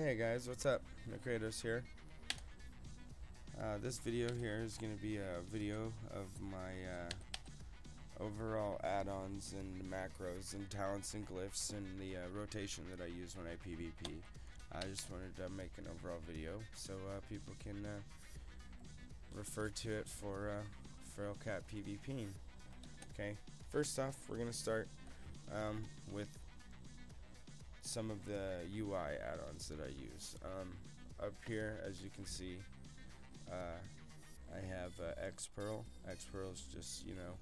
Hey guys, what's up? Nickratos here. This video here is going to be a video of my overall add-ons and macros and talents and glyphs and the rotation that I use when I PvP. I just wanted to make an overall video so people can refer to it for feral cat PvPing. Okay, first off, we're going to start with some of the UI add-ons that I use. Up here, as you can see, I have Xpearl. Xpearl is just, you know,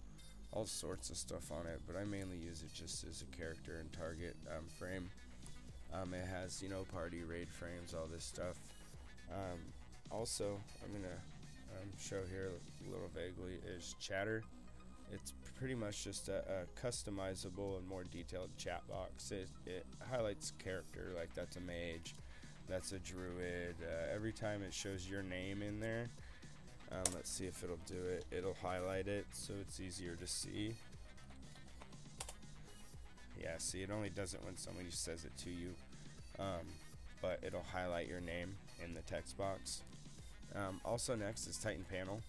all sorts of stuff on it, but I mainly use it just as a character and target frame. It has, you know, party raid frames, all this stuff. Also, I'm gonna show here a little vaguely is Chatter. It's pretty much just a customizable and more detailed chat box. It highlights character, like that's a mage, that's a druid. Every time it shows your name in there, let's see if it'll do it. It'll highlight it so it's easier to see. Yeah, see, it only does it when somebody says it to you, but it'll highlight your name in the text box. Also next is Titan Panel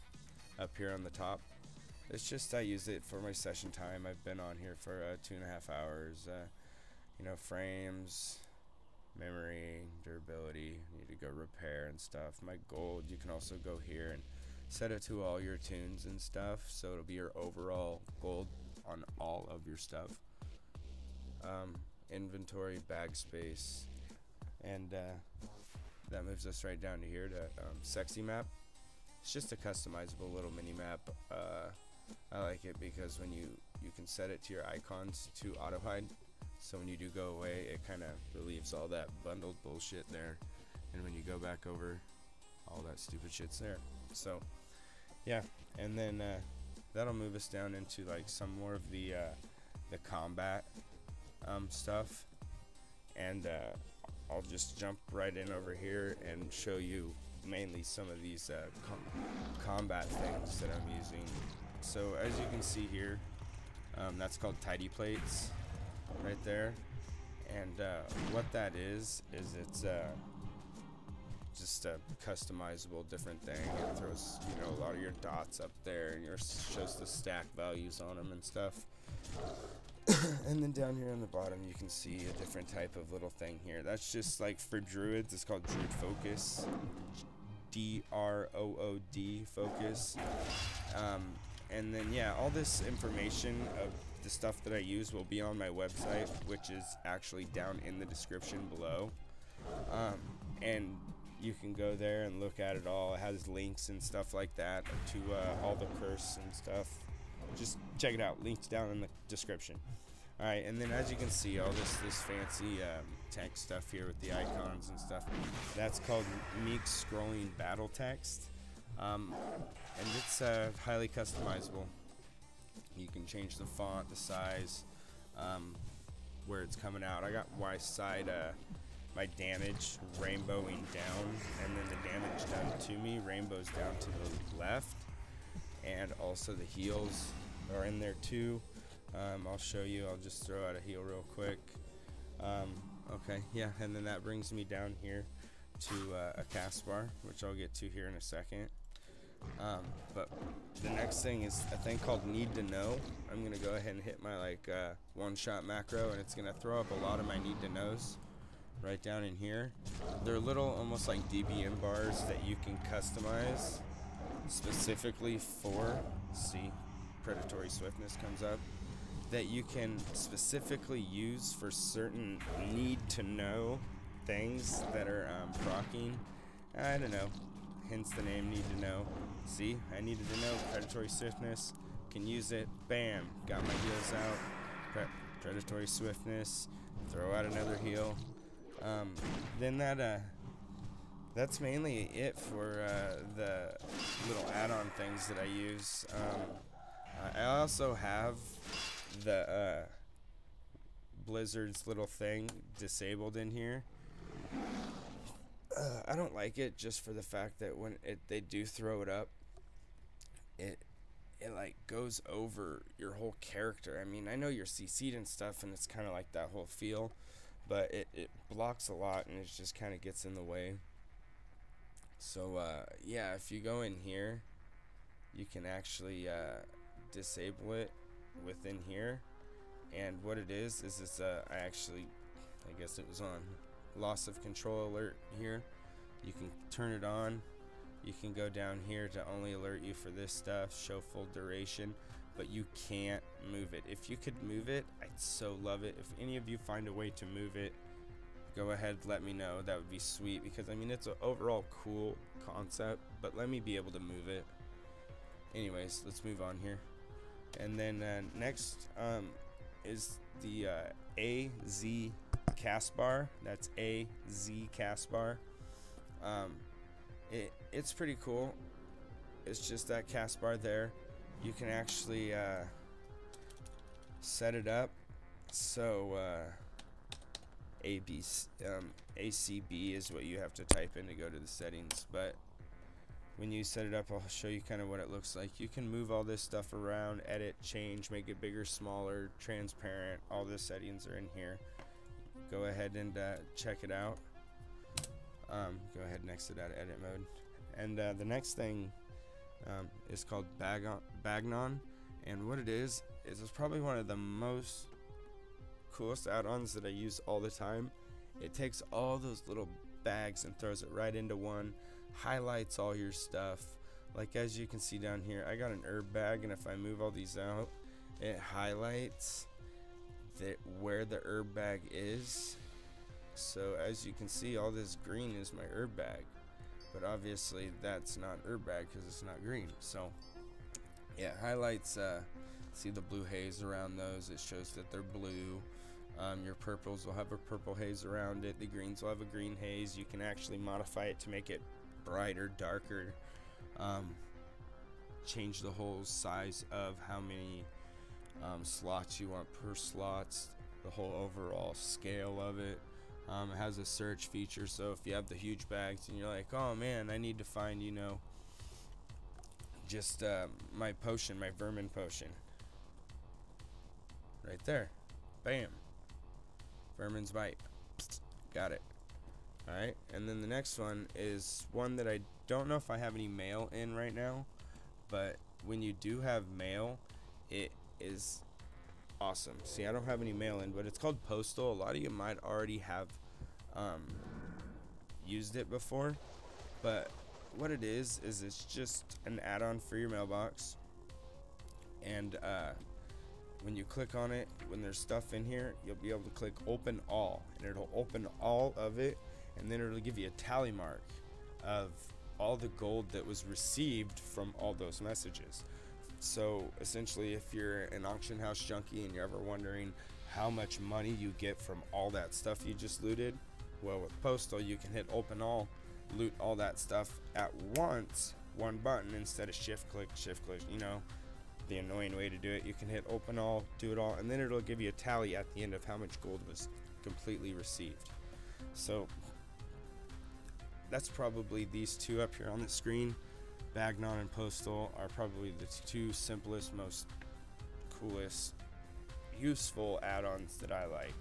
up here on the top. It's just I use it for my session time. I've been on here for 2.5 hours. You know, frames, memory, durability, need to go repair and stuff. My gold, you can also go here and set it to all your tunes and stuff, so it'll be your overall gold on all of your stuff. Inventory, bag space, and that moves us right down to here to Sexy Map. It's just a customizable little mini map. I like it because when you can set it to your icons to auto hide, so when you do go away, it kind of relieves all that bundled bullshit there, and when you go back over, all that stupid shit's there. So yeah, and then that'll move us down into like some more of the combat stuff, and I'll just jump right in over here and show you mainly some of these combat things that I'm using. So as you can see here, that's called tidy plates right there, and what that is it's just a customizable different thing. It throws, you know, a lot of your dots up there, and shows the stack values on them and stuff. And then down here on the bottom you can see a different type of little thing here. That's just like for druids, it's called Druid Focus, DROOD focus. And then yeah, all this information of the stuff that I use will be on my website, which is actually down in the description below. And you can go there and look at it all. It has links and stuff like that to all the curse and stuff. Just check it out, links down in the description. Alright, and then as you can see, all this fancy text stuff here with the icons and stuff, that's called Meek Scrolling Battle Text. And it's highly customizable. You can change the font, the size, where it's coming out. I got my side, my damage rainbowing down, and then the damage done to me rainbows down to the left, and also the heals are in there too. I'll show you. I'll just throw out a heal real quick. Okay, yeah, and then that brings me down here to a cast bar, which I'll get to here in a second. But the next thing is a thing called Need to Know. I'm gonna go ahead and hit my like one-shot macro, and it's gonna throw up a lot of my Need to Knows right down in here. They're little, almost like DBM bars that you can customize specifically for, see, predatory swiftness comes up, that you can specifically use for certain need to know things that are proccing. I don't know, hence the name Need to Know. See, I needed to know predatory swiftness, can use it, bam, got my heals out. Predatory swiftness, throw out another heal. Then that's mainly it for the little add-on things that I use. I also have the Blizzard's little thing disabled in here. I don't like it just for the fact that when they do throw it up, it like goes over your whole character. I mean, I know you're CC'd and stuff, and it's kind of like that whole feel, but it blocks a lot, and it just kind of gets in the way. So yeah, if you go in here, you can actually disable it within here. And what it is it's I guess it was on loss of control alert here. You can turn it on. You can go down here to only alert you for this stuff, show full duration, but you can't move it. If you could move it, I'd so love it. If any of you find a way to move it, go ahead, let me know. That would be sweet, because I mean, it's an overall cool concept, but let me be able to move it. Anyways, let's move on here. And then next is the AZ cast bar. That's AZ cast bar. It's pretty cool. It's just that cast bar there. You can actually set it up so ACB is what you have to type in to go to the settings, but when you set it up, I'll show you kind of what it looks like. You can move all this stuff around, edit, change, make it bigger, smaller, transparent. All the settings are in here. Go ahead and check it out. Go ahead and exit out of edit mode. And the next thing is called Bagon, and what it is it's probably one of the most coolest add-ons that I use all the time. It takes all those little bags and throws it right into one, highlights all your stuff. Like as you can see down here, I got an herb bag, and if I move all these out, it highlights where the herb bag is. So as you can see, all this green is my herb bag, but obviously that's not herb bag because it's not green. So yeah, highlights, see the blue haze around those, it shows that they're blue. Your purples will have a purple haze around it, the greens will have a green haze. You can actually modify it to make it brighter, darker, change the whole size of how many slots you want per slots, the whole overall scale of it. It has a search feature, so if you have the huge bags and you're like, oh man, I need to find, you know, just my potion, my vermin potion, right there, bam, vermin's bite, got it. Alright, and then the next one is one that I don't know if I have any mail in right now, but when you do have mail, it is awesome. See, I don't have any mail in, but it's called Postal. A lot of you might already have used it before, but what it is it's just an add-on for your mailbox. And when you click on it, when there's stuff in here, you'll be able to click open all, and it'll open all of it, and then it'll give you a tally mark of all the gold that was received from all those messages. So essentially, if you're an auction house junkie and you're ever wondering how much money you get from all that stuff you just looted, well, with Postal you can hit open all, loot all that stuff at once, one button, instead of shift click, you know, the annoying way to do it. You can hit open all, do it all, and then it'll give you a tally at the end of how much gold was completely received. So that's probably these two up here on the screen. Bagon and Postal are probably the two simplest, most coolest, useful add-ons that I like.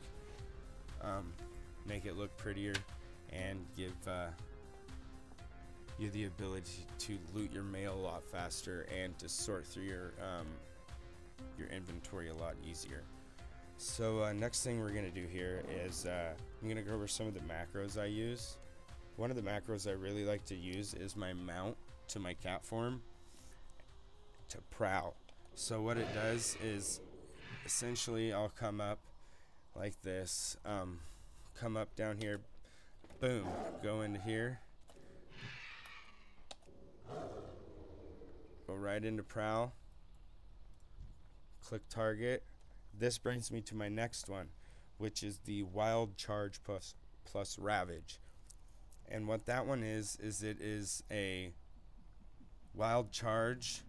Make it look prettier and give you the ability to loot your mail a lot faster and to sort through your inventory a lot easier. So next thing we're gonna do here is I'm gonna go over some of the macros I use. One of the macros I really like to use is my mount to my cat form to prowl. So what it does is essentially I'll come up like this, come up down here, boom, go into here, go right into prowl, click target. This brings me to my next one, which is the wild charge plus ravage. And what that one is it is a wild charge.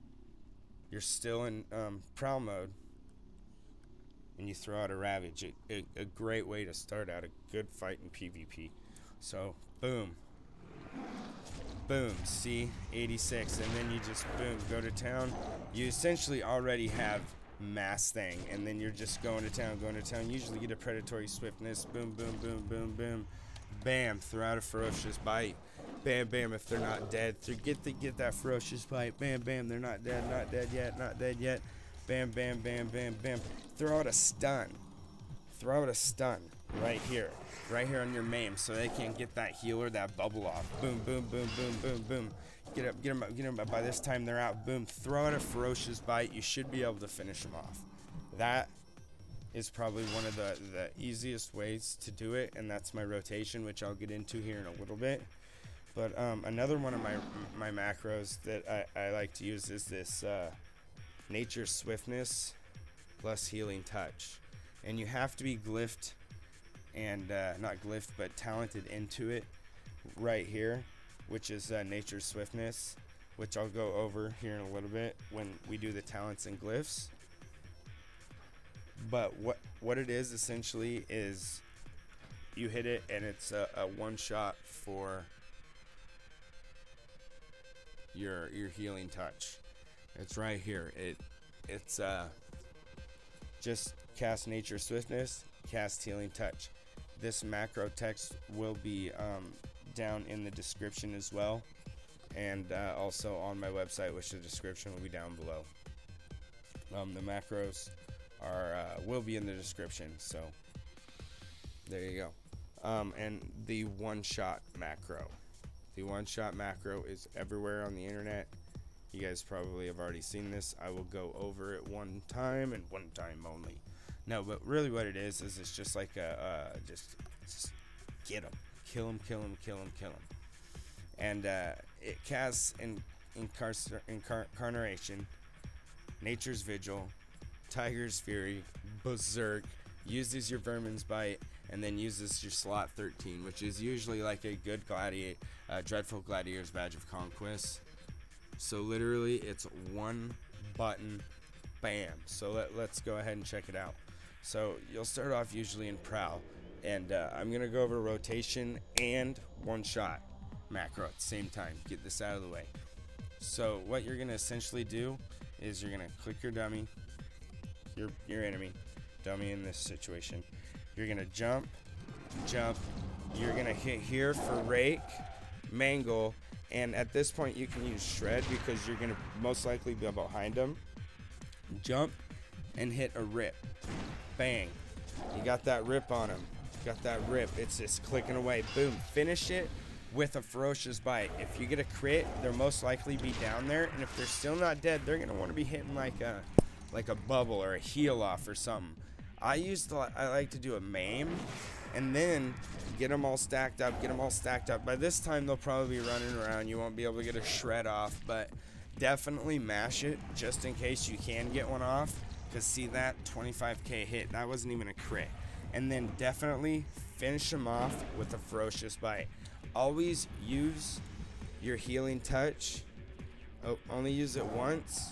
You're still in prowl mode, and you throw out a ravage. A great way to start out a good fight in PvP. So boom, boom, see, 86, and then you just boom, go to town. You essentially already have mass thing, and then you're just going to town. Usually get a predatory swiftness. Boom, boom, boom, boom, boom. Bam, throw out a ferocious bite. Bam, bam, if they're not dead. Get that ferocious bite. Bam, bam, they're not dead yet. Bam, bam, bam, bam, bam. Throw out a stun. Right here on your maim, so they can't get that healer, that bubble off. Boom, boom, boom, boom, boom, boom. Get them up. By this time they're out. Boom, throw out a ferocious bite. You should be able to finish them off. That is probably one of the easiest ways to do it, and that's my rotation, which I'll get into here in a little bit. But another one of my macros that I like to use is this Nature Swiftness plus Healing Touch. And you have to be glyphed and not glyphed, but talented into it right here, which is Nature Swiftness, which I'll go over here in a little bit when we do the talents and glyphs. But what it is essentially is you hit it and it's a one shot for your healing touch. It's right here. It's just cast Nature Swiftness, cast Healing Touch. This macro text will be down in the description as well, and also on my website, which the description will be down below. The macros will be in the description, so there you go. And the one-shot macro. The one-shot macro is everywhere on the internet. You guys probably have already seen this. I will go over it one time and one time only. No, but really what it is it's just like just get them, kill them. And it casts Incarnation, Nature's Vigil, Tiger's Fury, Berserk, uses your Vermin's Bite, and then uses your slot 13, which is usually like a good Dreadful Gladiator's Badge of Conquest. So literally it's one button, bam. So let's go ahead and check it out. So you'll start off usually in Prowl, and I'm gonna go over rotation and one shot macro at the same time. Get this out of the way. So what you're gonna essentially do is you're gonna click your dummy, your enemy, dummy in this situation. You're gonna jump. You're gonna hit here for rake, mangle, and at this point you can use shred because you're gonna most likely be behind them. Jump and hit a rip. Bang. You got that rip on him. Got that rip. It's just clicking away. Boom. Finish it with a ferocious bite. If you get a crit, they'll most likely be down there, and if they're still not dead, they're gonna want to be hitting like a bubble or a heal off or something. I like to do a maim and then get them all stacked up. By this time they'll probably be running around. You won't be able to get a shred off, but definitely mash it just in case you can get one off. Because see that 25k hit, that wasn't even a crit. And then definitely finish them off with a ferocious bite. Always use your healing touch. Oh, only use it once.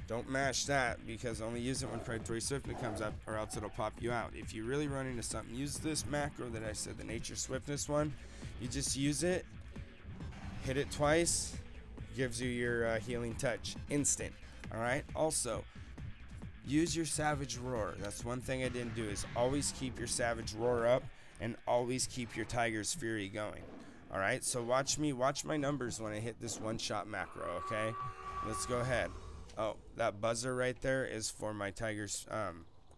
Don't mash that, because only use it when Predatory Swiftness comes up, or else it'll pop you out. If you really run into something, use this macro that I said, the Nature Swiftness one. You just use it, hit it twice, gives you your healing touch instant. Alright, also use your Savage Roar. That's one thing I didn't do, is always keep your Savage Roar up and always keep your Tiger's Fury going. Alright, so watch my numbers when I hit this one shot macro, okay? Let's go ahead. Oh, that buzzer right there is for my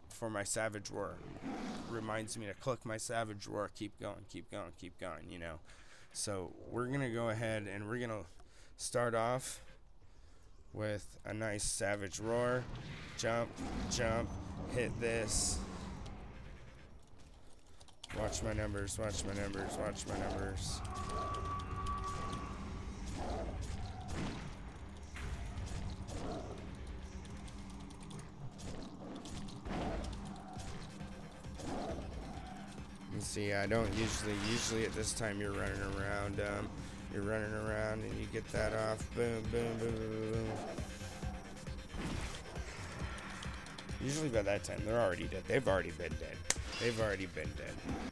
for my Savage Roar. Reminds me to click my Savage Roar. Keep going, you know. So we're gonna go ahead and we're gonna start off with a nice Savage Roar. Jump, hit this. Watch my numbers. See, I don't usually at this time you're running around and you get that off. Boom. Usually by that time they're already dead. They've already been dead.